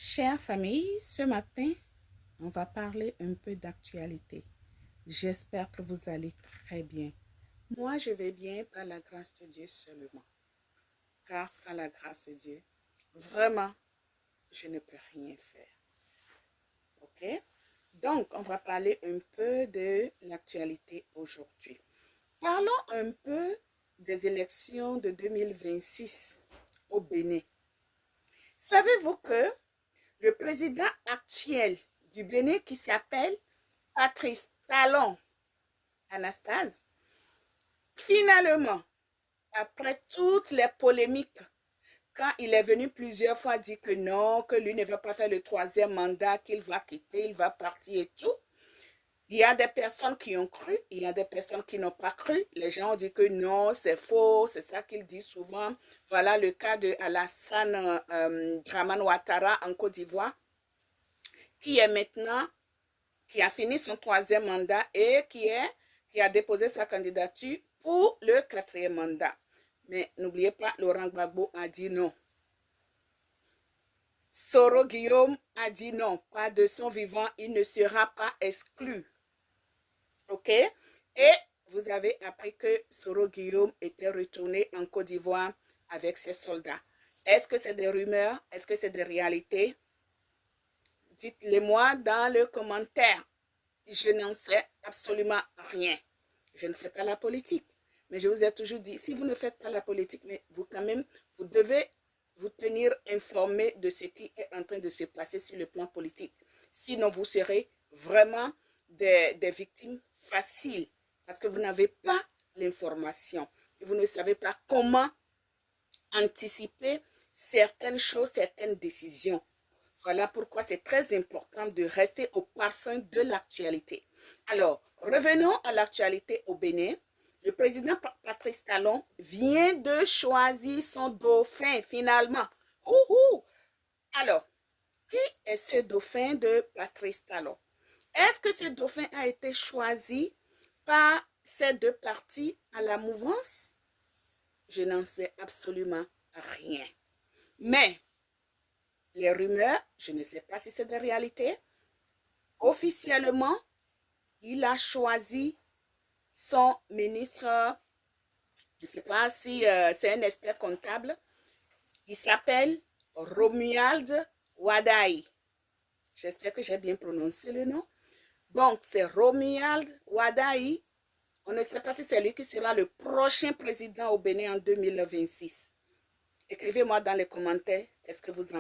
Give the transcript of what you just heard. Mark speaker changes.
Speaker 1: Chère famille, ce matin, on va parler un peu d'actualité. J'espère que vous allez très bien. Moi, je vais bien par la grâce de Dieu seulement. Car sans la grâce de Dieu, vraiment, je ne peux rien faire. OK? Donc, on va parler un peu de l'actualité aujourd'hui. Parlons un peu des élections de 2026 au Bénin. Savez-vous que le président actuel du Bénin, qui s'appelle Patrice Talon Anastase, finalement, après toutes les polémiques, quand il est venu plusieurs fois dire que non, que lui ne va pas faire le troisième mandat, qu'il va quitter, il va partir et tout, il y a des personnes qui ont cru, il y a des personnes qui n'ont pas cru. Les gens ont dit que non, c'est faux, c'est ça qu'ils disent souvent. Voilà le cas de Alassane Dramane Ouattara en Côte d'Ivoire, qui est maintenant, qui a fini son troisième mandat et qui a déposé sa candidature pour le quatrième mandat. Mais n'oubliez pas, Laurent Gbagbo a dit non. Soro Guillaume a dit non. Pas de son vivant, il ne sera pas exclu. OK? Et vous avez appris que Soro Guillaume était retourné en Côte d'Ivoire avec ses soldats. Est-ce que c'est des rumeurs? Est-ce que c'est des réalités? Dites-le-moi dans le commentaire. Je n'en sais absolument rien. Je ne fais pas la politique. Mais je vous ai toujours dit, si vous ne faites pas la politique, mais vous quand même, vous devez vous tenir informé de ce qui est en train de se passer sur le plan politique. Sinon, vous serez vraiment des victimes faciles parce que vous n'avez pas l'information. Vous ne savez pas comment anticiper certaines choses, certaines décisions. Voilà pourquoi c'est très important de rester au parfum de l'actualité. Alors, revenons à l'actualité au Bénin. Le président Patrice Talon vient de choisir son dauphin finalement. Ouhou! Alors, qui est ce dauphin de Patrice Talon? Est-ce que ce dauphin a été choisi par ces deux partis à la mouvance? Je n'en sais absolument rien. Mais les rumeurs, je ne sais pas si c'est de réalité. Officiellement, il a choisi son ministre, je ne sais pas si c'est un expert comptable, il s'appelle Romuald Wadaï. J'espère que j'ai bien prononcé le nom. Donc, c'est Romuald Wadaï. On ne sait pas si c'est lui qui sera le prochain président au Bénin en 2026. Écrivez-moi dans les commentaires, qu'est-ce que vous en